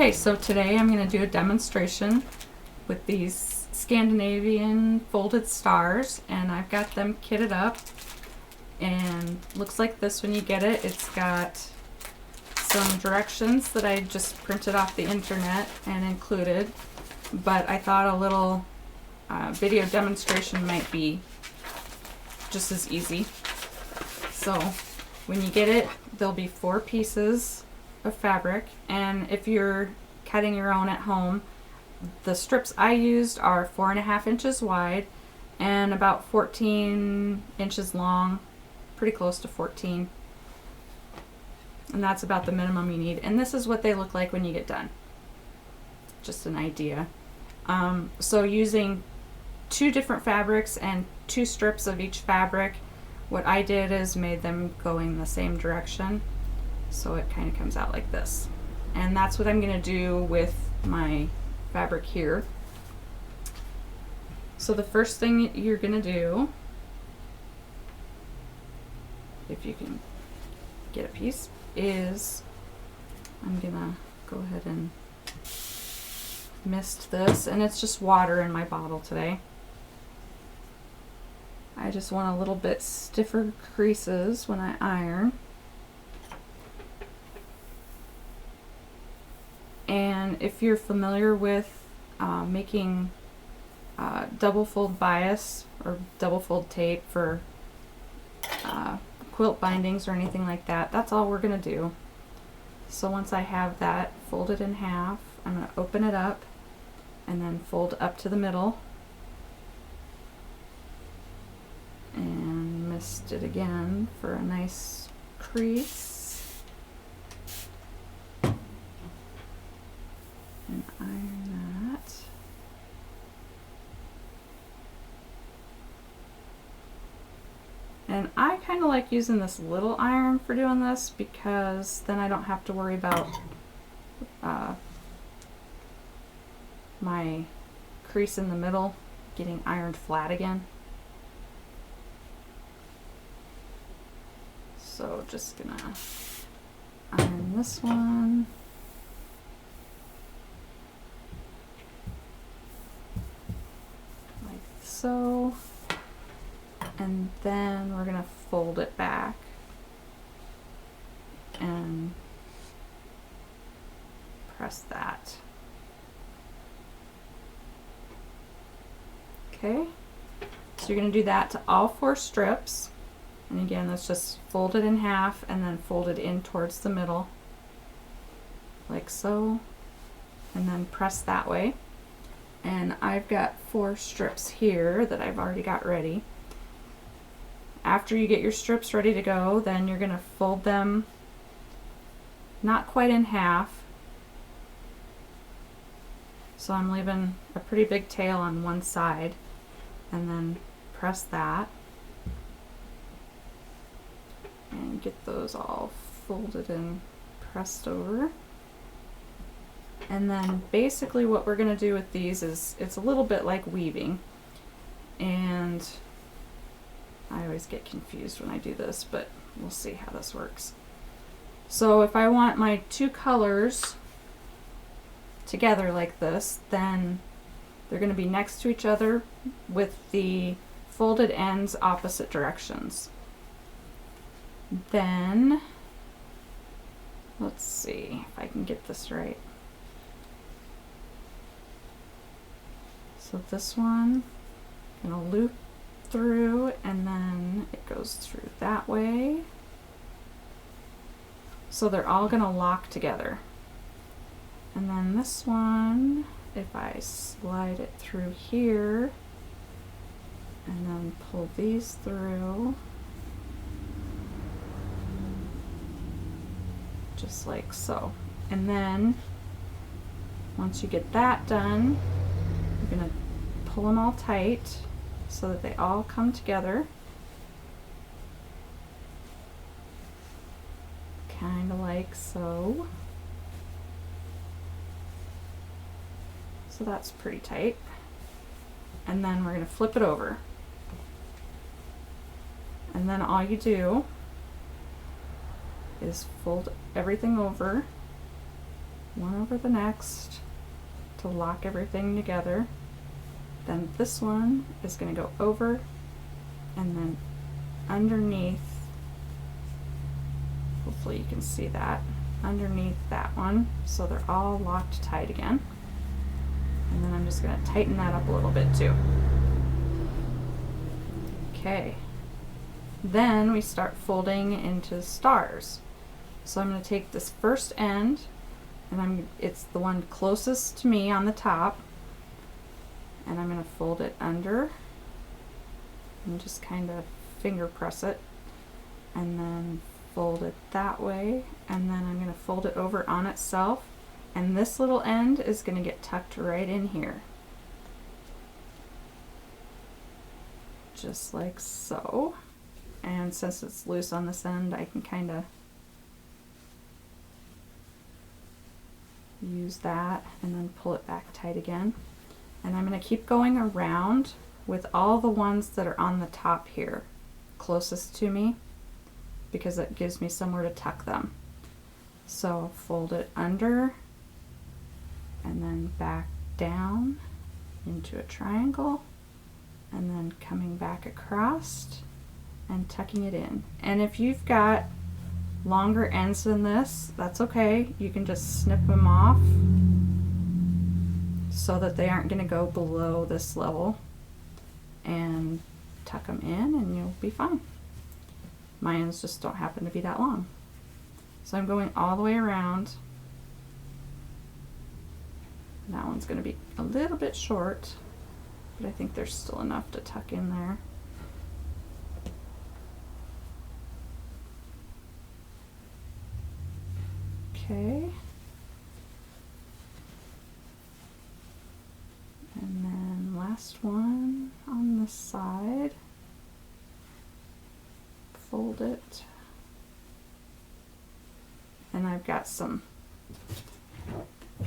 Okay, so today I'm going to do a demonstration with these Scandinavian folded stars, and I've got them kitted up, and looks like this when you get it. It's got some directions that I just printed off the internet and included, but I thought a little video demonstration might be just as easy. So when you get it, there'll be 4 pieces of fabric, and if you're cutting your own at home, the strips I used are 4.5 inches wide and about 14 inches long, pretty close to 14, and that's about the minimum you need. And this is what they look like when you get done, just an idea. So using 2 different fabrics and 2 strips of each fabric, what I did is made them going the same direction, so it kind of comes out like this. And that's what I'm going to do with my fabric here. So the first thing you're going to do, if you can get a piece, is I'm going to go ahead and mist this, and it's just water in my bottle today. I just want a little bit stiffer creases when I iron. And if you're familiar with making double fold bias or double fold tape for quilt bindings or anything like that, that's all we're going to do. So once I have that folded in half, I'm going to open it up and then fold up to the middle and mist it again for a nice crease. And iron that. And I kind of like using this little iron for doing this, because then I don't have to worry about my crease in the middle getting ironed flat again. So just gonna iron this one. So, and then we're gonna fold it back and press that. Okay, so you're gonna do that to all 4 strips, and again, that's just fold it in half and then fold it in towards the middle like so, and then press that way. And I've got 4 strips here that I've already got ready. After you get your strips ready to go, then you're going to fold them not quite in half. So I'm leaving a pretty big tail on one side, and then press that and get those all folded and pressed over. And then basically what we're going to do with these is, it's a little bit like weaving, and I always get confused when I do this, but we'll see how this works. So if I want my 2 colors together like this, then they're going to be next to each other with the folded ends opposite directions. Then let's see if I can get this right. So this one, I'm going to loop through, and then it goes through that way. So they're all going to lock together. And then this one, if I slide it through here and then pull these through, just like so. And then once you get that done, you're going to pull them all tight so that they all come together, kind of like so. So that's pretty tight. And then we're going to flip it over. And then all you do is fold everything over one over the next to lock everything together. Then this one is going to go over and then underneath, hopefully you can see that, underneath that one, so they're all locked tight again. And then I'm just going to tighten that up a little bit too. Okay, then we start folding into stars. So I'm going to take this first end, and it's the one closest to me on the top, and I'm going to fold it under and just kind of finger press it, and then fold it that way, and then I'm going to fold it over on itself, and this little end is going to get tucked right in here, just like so. And since it's loose on this end, I can kind of use that and then pull it back tight again. And I'm going to keep going around with all the ones that are on the top here, closest to me, because it gives me somewhere to tuck them. So fold it under and then back down into a triangle, and then coming back across and tucking it in. And if you've got longer ends than this, that's okay. You can just snip them off so that they aren't going to go below this level, and tuck them in and you'll be fine. My ends just don't happen to be that long. So I'm going all the way around. That one's going to be a little bit short, but I think there's still enough to tuck in there. Okay. And then last one on this side. Fold it. And I've got some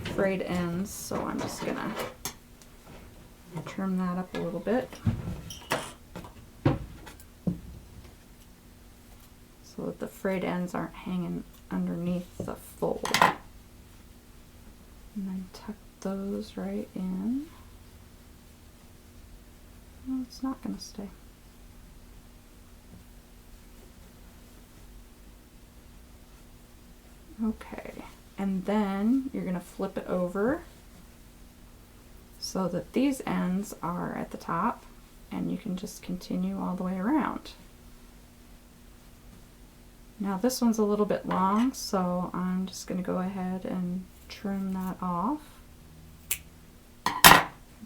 frayed ends, so I'm just gonna trim that up a little bit so that the frayed ends aren't hanging underneath the fold. And then tuck those right in. No, it's not going to stay. Okay, and then you're going to flip it over so that these ends are at the top, and you can just continue all the way around. Now this one's a little bit long, so I'm just going to go ahead and trim that off.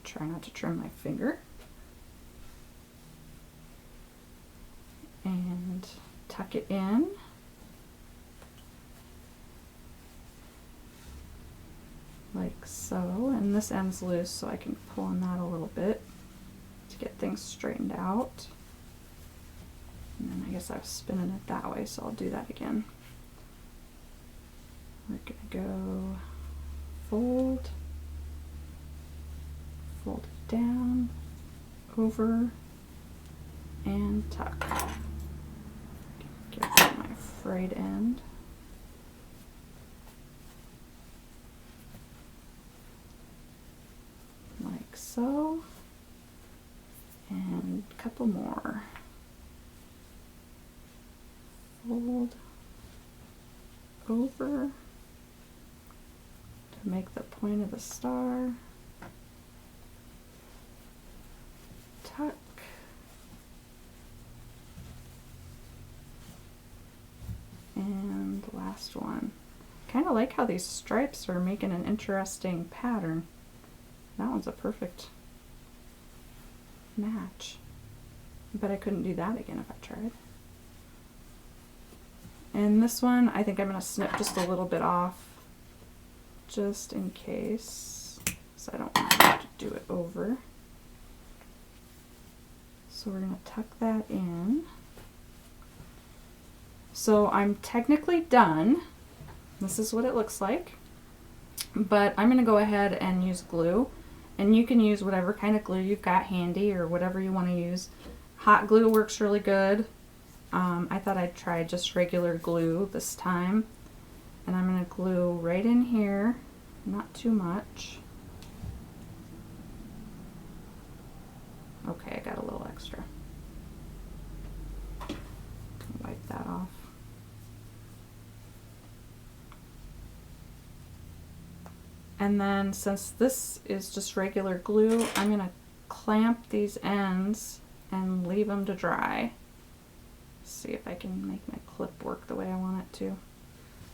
Try not to trim my finger. And tuck it in. Like so, and this end's loose, so I can pull on that a little bit to get things straightened out. And then I guess I was spinning it that way, so I'll do that again. We're gonna go fold, fold it down, over, and tuck. Get my frayed end. Like so. And a couple more. Fold over to make the point of the star. Tuck. And last one. Kind of like how these stripes are making an interesting pattern. That one's a perfect match. But I couldn't do that again if I tried. And this one, I think I'm going to snip just a little bit off, just in case, so I don't want to have to do it over. So we're going to tuck that in. So I'm technically done. This is what it looks like. But I'm going to go ahead and use glue. And you can use whatever kind of glue you've got handy or whatever you want to use. Hot glue works really good. I thought I'd try just regular glue this time. And I'm going to glue right in here not too much. Okay, I got a little extra. Wipe that off. And then since this is just regular glue, I'm gonna clamp these ends and leave them to dry. See if I can make my clip work the way I want it to.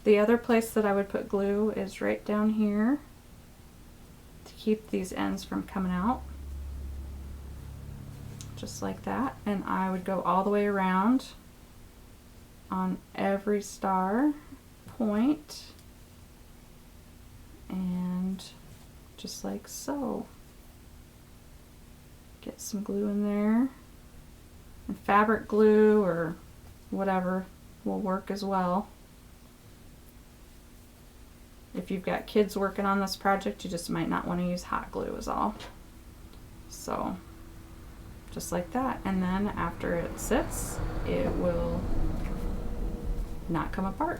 The other place that I would put glue is right down here to keep these ends from coming out. Just like that. And I would go all the way around on every star point. And just like so. Get some glue in there. And fabric glue or whatever will work as well. If you've got kids working on this project, you just might not want to use hot glue is all. So, just like that. And then after it sits, it will not come apart.